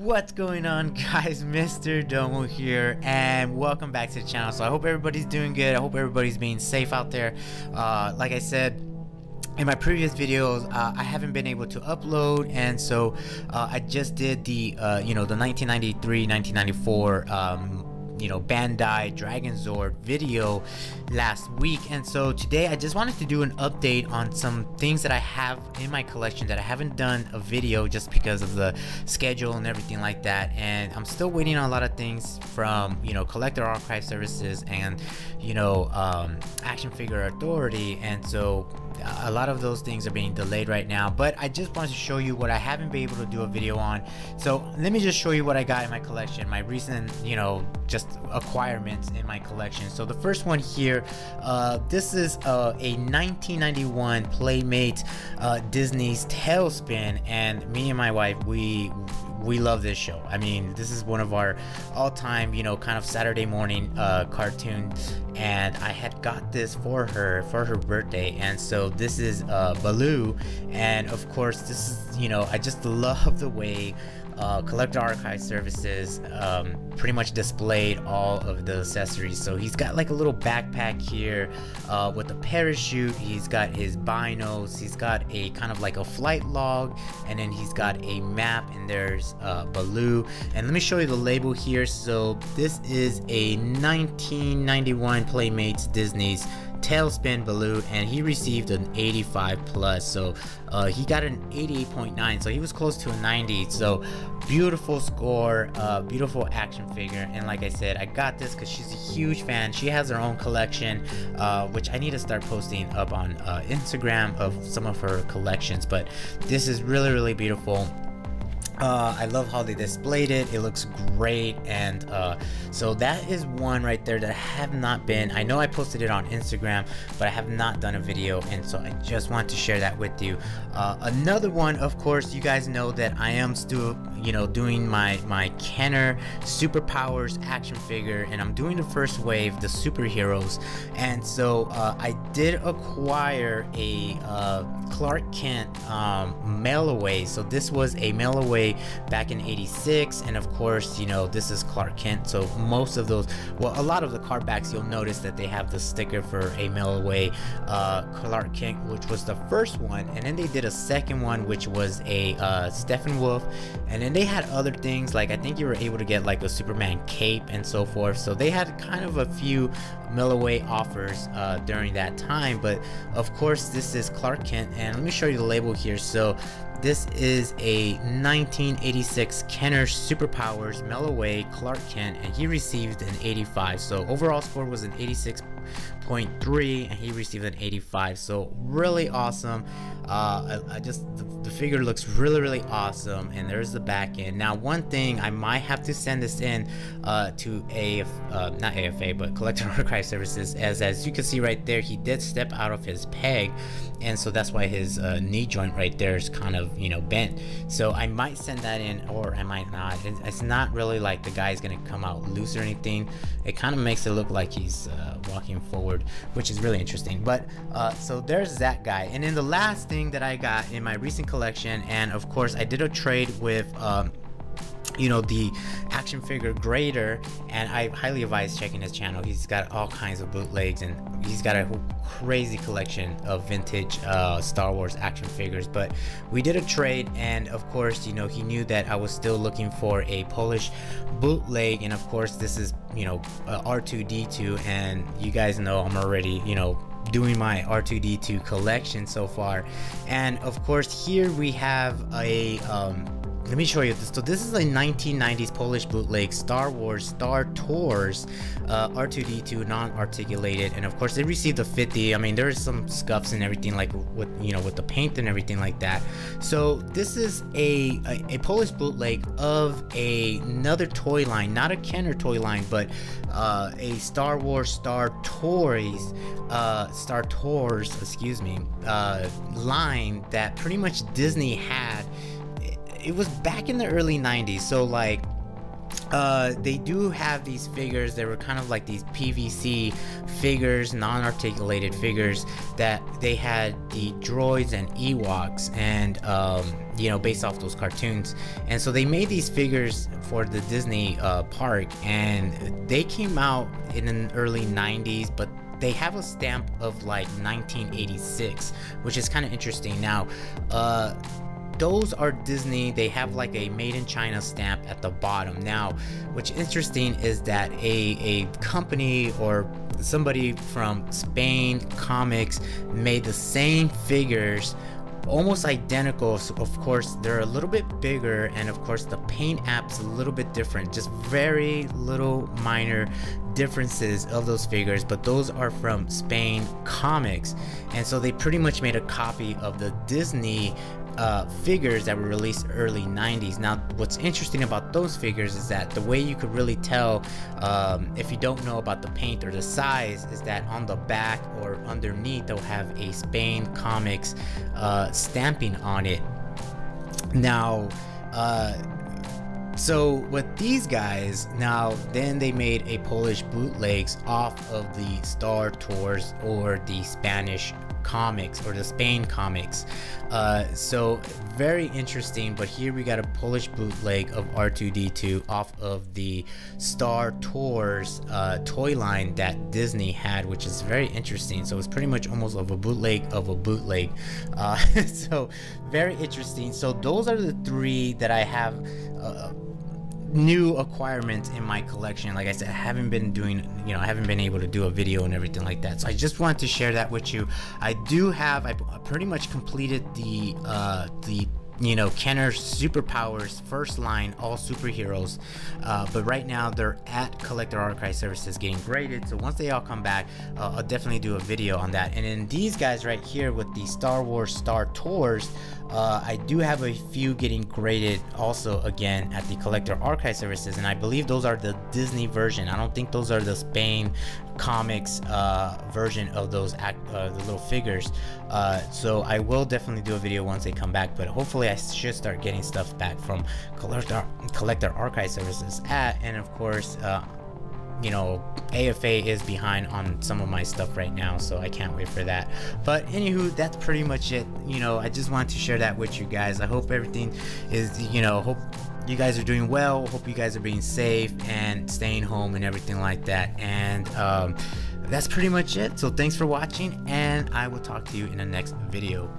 What's going on, guys? Mr. Domo here, and welcome back to the channel. So I hope everybody's doing good. I hope everybody's being safe out there. Like I said in my previous videos, I haven't been able to upload, and so I just did the the 1993-1994 Bandai Dragon Zord video last week, and so today I just wanted to do an update on some things that I have in my collection that I haven't done a video just because of the schedule and everything like that. And I'm still waiting on a lot of things from Collector Archive Services and Action Figure Authority, and so a lot of those things are being delayed right now. But I just wanted to show you what I haven't been able to do a video on. So let me just show you what I got in my collection, my recent just acquirements in my collection. So the first one here, this is a 1991 Playmates Disney's Tailspin, and me and my wife, we love this show. I mean, this is one of our all-time kind of Saturday morning cartoons, and I had got this for her birthday. And so this is Baloo, and of course this is I just love the way Collector Archive Services pretty much displayed all of the accessories. So he's got like a little backpack here with a parachute, he's got his binos, he's got a kind of like a flight log, and then he's got a map, and there's Baloo. And let me show you the label here. So this is a 1991 Playmates Disney's Tailspin Baloo, and he received an 85 plus, so he got an 88.9, so he was close to a 90. So beautiful score, beautiful action figure. And like I said, I got this because she's a huge fan. She has her own collection, which I need to start posting up on Instagram of some of her collections, but this is really beautiful. I love how they displayed it. It looks great. And so that is one right there that I have not been, I know I posted it on Instagram, but I have not done a video, and so I just want to share that with you. Another one, of course, you guys know that I am still doing my Kenner Superpowers action figure, and I'm doing the first wave, the superheroes. And so I did acquire a Clark Kent mail away. So this was a mail away back in '86, and of course this is Clark Kent. So most of those, well, a lot of the card backs, you'll notice that they have the sticker for a mail away Clark Kent, which was the first one. And then they did a second one, which was a Steppenwolf, and then they had other things, like I think you were able to get like a Superman cape and so forth. So they had kind of a few mail away offers during that time. But of course this is Clark Kent, and let me show you the label here. So this is a 1986 Kenner Superpowers mail away Clark Kent, and he received an 85. So overall score was an 86.3, and he received an 85. So really awesome. I just, the figure looks really awesome, and there's the back end. Now, one thing, I might have to send this in to not AFA, but Collector Archive Services, as you can see right there, he did step out of his peg, and so that's why his knee joint right there is kind of bent. So I might send that in, or I might not. It's not really like the guy's gonna come out loose or anything. It kind of makes it look like he's walking forward, which is really interesting. But so there's that guy. And then the last thing that I got in my recent collection, and of course I did a trade with the action figure grader, and I highly advise checking his channel. He's got all kinds of bootlegs, and he's got a crazy collection of vintage Star Wars action figures. But we did a trade, and of course he knew that I was still looking for a Polish bootleg, and of course this is R2D2, and you guys know I'm already doing my R2D2 collection so far. And of course here we have a let me show you this. So this is a 1990s Polish bootleg Star Wars Star Tours R2D2 non-articulated, and of course they received a 50. I mean, there's some scuffs and everything, like with with the paint and everything like that. So this is a Polish bootleg of another toy line, not a Kenner toy line, but a Star Wars Star Tours, excuse me, line that pretty much Disney had. It was back in the early 90s, so like they do have these figures. They were kind of like these PVC figures, non-articulated figures, that they had the droids and Ewoks, and you know, based off those cartoons. And so they made these figures for the Disney park, and they came out in the early 90s, but they have a stamp of like 1986, which is kind of interesting. Now those are Disney. They have like a made in China stamp at the bottom. Now what's interesting is that a company or somebody from Spain Comics made the same figures, almost identical. So of course they're a little bit bigger, and of course the paint app's a little bit different, just very little minor differences of those figures, but those are from Spain Comics. And so they pretty much made a copy of the Disney figures that were released early 90s. Now what's interesting about those figures is that the way you could really tell if you don't know about the paint or the size is that on the back or underneath they'll have a Spain Comics stamping on it. Now so with these guys, now then they made a Polish bootlegs off of the Star Tours or the Spanish comics or the Spain comics. So very interesting. But here we got a Polish bootleg of R2-D2 off of the Star Tours toy line that Disney had, which is very interesting. So it's pretty much almost of a bootleg of a bootleg. So very interesting. So those are the three that I have new acquirements in my collection. Like I said, I haven't been doing, you know, I haven't been able to do a video and everything like that, so I just wanted to share that with you. I pretty much completed the you know, Kenner Superpowers first line, all superheroes, but right now they're at Collector Archive Services getting graded. So once they all come back, I'll definitely do a video on that. And then these guys right here with the Star Wars Star Tours, I do have a few getting graded also again at the Collector Archive Services, and I believe those are the Disney version. I don't think those are the Spain Comics version of those the little figures. So I will definitely do a video once they come back, but hopefully I should start getting stuff back from Collector Archive Services and of course you know, AFA is behind on some of my stuff right now, so I can't wait for that. But anywho, that's pretty much it. You know, I just wanted to share that with you guys. I hope everything is, you know, hope you guys are doing well. Hope you guys are being safe and staying home and everything like that. And that's pretty much it. So thanks for watching, and I will talk to you in the next video.